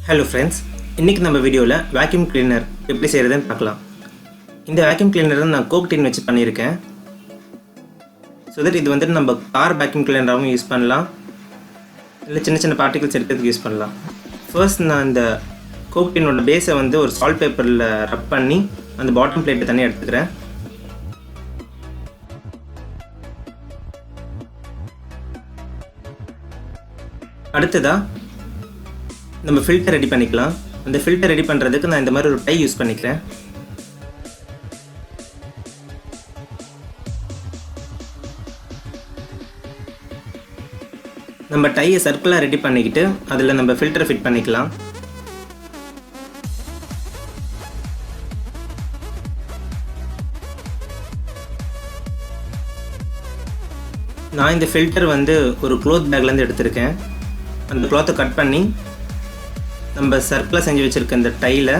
Hello friends, இன்றைக்கி நம்ம வீடியோவில் வேக்யூம் கிளீனர் எப்படி செய்கிறதுன்னு பார்க்கலாம். இந்த வேக்யூம் கிளீனர் நான் கோக் டின் வச்சு பண்ணியிருக்கேன். ஸோ தட் இது வந்துட்டு நம்ம கார் வேக்யூம் கிளீனராகவும் யூஸ் பண்ணலாம், இல்லை சின்ன சின்ன பார்ட்டிகல்ஸ் எடுக்கிறதுக்கு யூஸ் பண்ணலாம். ஃபர்ஸ்ட் நான் இந்த கோக் டின்னோட பேஸை வந்து ஒரு சால்ட் பேப்பரில் ரப் பண்ணி அந்த பாட்டம் பிளேட்டை தனியாக எடுத்துக்கிறேன். அடுத்ததாக நம்ம ஃபில்டர் ரெடி பண்ணிக்கலாம். அந்த ஃபில்டர் ரெடி பண்ணுறதுக்கு நான் இந்த மாதிரி ஒரு டை யூஸ் பண்ணிக்கிறேன். நம்ம டையை சர்க்கிளாக ரெடி பண்ணிக்கிட்டு அதில் நம்ம ஃபில்டரை ஃபிட் பண்ணிக்கலாம். நான் இந்த ஃபில்டர் வந்து ஒரு க்ளோத் பேக்லேருந்து எடுத்திருக்கேன். அந்த க்ளாத்தை கட் பண்ணி நம்ம சர்க்கிளாக செஞ்சு வச்சுருக்க இந்த டையில்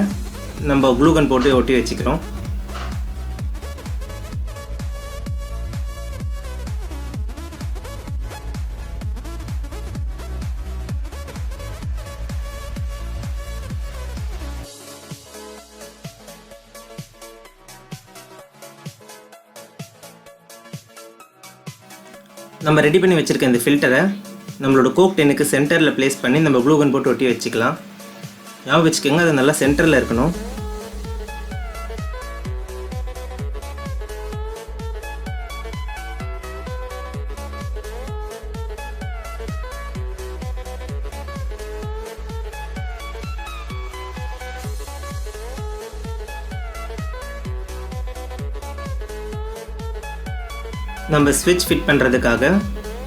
நம்ம க்ளூகன் போட்டு ஒட்டி வச்சுக்கிறோம். நம்ம ரெடி பண்ணி வச்சுருக்க இந்த ஃபில்டரை நம்மளோட கோக் டின்னுக்கு சென்டரில் ப்ளேஸ் பண்ணி நம்ம க்ளூகன் போட்டு ஒட்டி வச்சுக்கலாம். ஞாபகம் வச்சுக்கோங்க, அது நல்லா சென்டரில் இருக்கணும். நம்ம ஸ்விட்ச் ஃபிட் பண்ணுறதுக்காக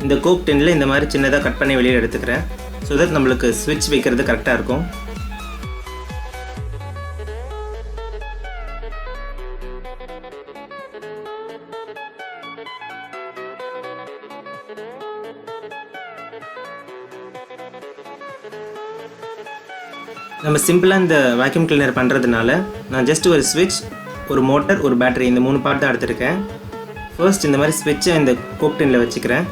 இந்த கோக் டின்னில் இந்த மாதிரி சின்னதாக கட் பண்ணி வெளியே எடுத்துக்கிறேன். ஸோ தட் நம்மளுக்கு ஸ்விட்ச் வைக்கிறது கரெக்டாக இருக்கும். நம்ம சிம்பிளாக இந்த வேக்யூம் கிளீனர் பண்ணுறதுனால நான் ஜஸ்ட் ஒரு ஸ்விட்ச், ஒரு மோட்டர், ஒரு பேட்டரி, இந்த 3 பார்ட் தான் எடுத்துருக்கேன். ஃபர்ஸ்ட் இந்த மாதிரி ஸ்விட்சை இந்த கோக் டின்னில் வச்சுக்கிறேன்.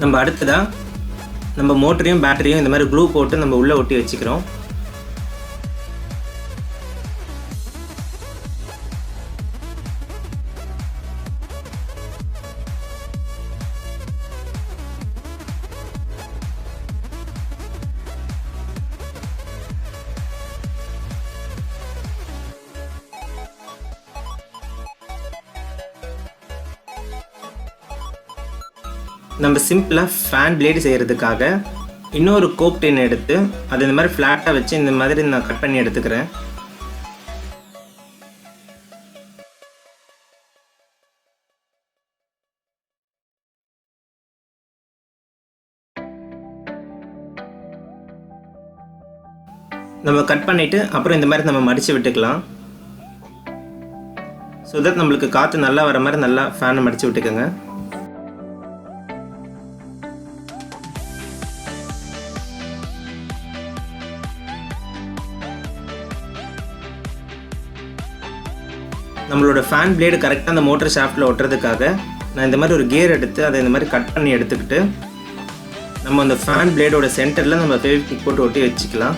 நம்ம அடுத்ததாக நம்ம மோட்டரையும் பேட்டரியும் இந்த மாதிரி க்ளூ போட்டு நம்ம உள்ளே ஒட்டி வச்சுக்கிறோம். நம்ம சிம்பிளாக ஃபேன் பிளேடு செய்கிறதுக்காக இன்னொரு கோக் டின் எடுத்து அது இந்த மாதிரி ஃப்ளாட்டாக வச்சு இந்த மாதிரி நான் கட் பண்ணி எடுத்துக்கிறேன். நம்ம கட் பண்ணிவிட்டு அப்புறம் இந்த மாதிரி நம்ம மடித்து விட்டுக்கலாம். ஸோ தட் நம்மளுக்கு காற்று நல்லா வர மாதிரி நல்லா ஃபேனை மடித்து விட்டுக்கோங்க. நம்மளோட ஃபேன் பிளேடு கரெக்டாக அந்த மோட்டர் ஷாஃப்ட்டில் ஒட்டுறதுக்காக நான் இந்த மாதிரி ஒரு கியர் எடுத்து அதை இந்த மாதிரி கட் பண்ணி எடுத்துக்கிட்டு நம்ம அந்த ஃபேன் பிளேடோட சென்டரில் நம்ம ஃபெவிக்விக் போட்டு ஒட்டி வச்சுக்கலாம்.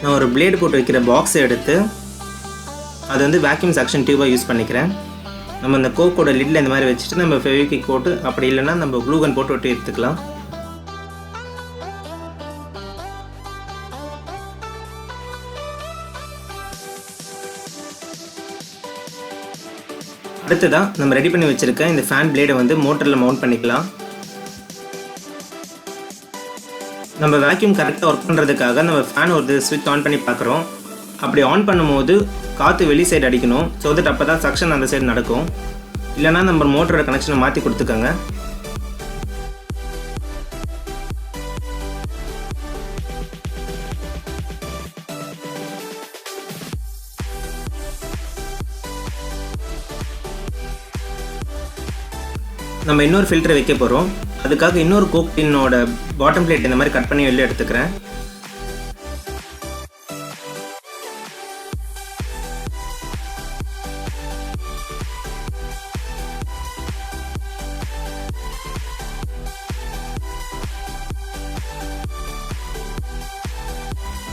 நான் ஒரு பிளேடு போட்டு வைக்கிற பாக்ஸை எடுத்து அது வந்து வேக்யூம் சக்ஷன் டியூபாக யூஸ் பண்ணிக்கிறேன். நம்ம இந்த கோக்கோட லிட்டில் இந்த மாதிரி வச்சுட்டு நம்ம ஃபெவிக்விக் போட்டு, அப்படி இல்லைன்னா நம்ம க்ளூகன் போட்டு ஒட்டி எடுத்துக்கலாம். அடுத்ததான் நம்ம ரெடி பண்ணி வச்சுருக்க இந்த ஃபேன் பிளேடை வந்து மோட்டரில் மவுண்ட் பண்ணிக்கலாம். நம்ம வேக்யூம் கரெக்டாக ஒர்க் பண்ணுறதுக்காக நம்ம ஃபேன் ஒரு ஸ்விட்ச் ஆன் பண்ணி பார்க்குறோம். அப்படி ஆன் பண்ணும்போது காற்று வெளி சைடு அடிக்கணும். ஸோ தட் அப்போ தான் சக்ஷன் அந்த சைடு நடக்கும். இல்லைனா நம்ம மோட்டரோட கனெக்ஷனை மாற்றி கொடுத்துக்கோங்க. நம்ம இன்னொரு ஃபில்டர் வைக்க போகிறோம். அதுக்காக இன்னொரு கோக் டின்னோட பாட்டம் பிளேட் இந்த மாதிரி கட் பண்ணி வெளியே எடுத்துக்கிறேன்.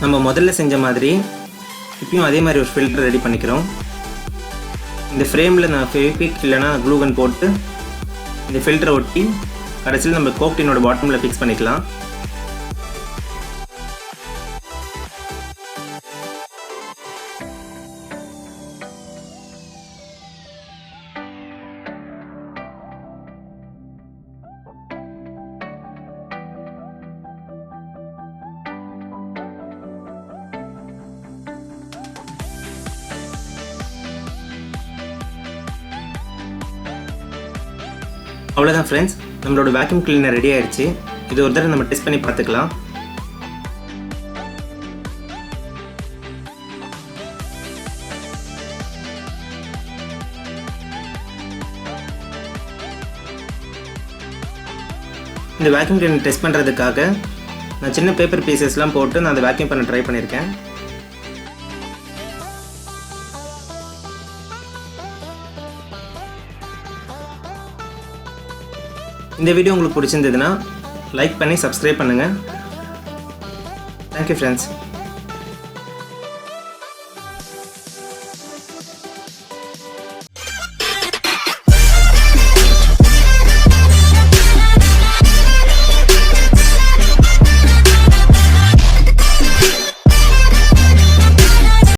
நம்ம முதல்ல செஞ்ச மாதிரி இப்பயும் அதே மாதிரி ஒரு ஃபில்டர் ரெடி பண்ணிக்கிறோம். இந்த ஃப்ரேமில் நான் ஃபெவிக்விக் இல்லைனா க்ளூகன் போட்டு இந்த ஃபில்டரை ஒட்டி கடைசியில் நம்ம கோக் டின்னோட பாட்டமில் ஃபிக்ஸ் பண்ணிக்கலாம். அவ்வளோதான் ஃப்ரெண்ட்ஸ், நம்மளோட வேக்யூம் கிளீனர் ரெடி ஆயிடுச்சு. இது ஒரு தடவை நம்ம டெஸ்ட் பண்ணி பார்த்துக்கலாம். இந்த வேக்யூம் கிளீனர் டெஸ்ட் பண்ணுறதுக்காக நான் சின்ன பேப்பர் பீசஸ்லாம் போட்டு நான் அதை வேக்யூம் பண்ண ட்ரை பண்ணியிருக்கேன். இந்த வீடியோ உங்களுக்கு பிடிச்சிருந்ததுன்னா லைக் பண்ணி சப்ஸ்கிரைப் பண்ணுங்கள். Thank you friends.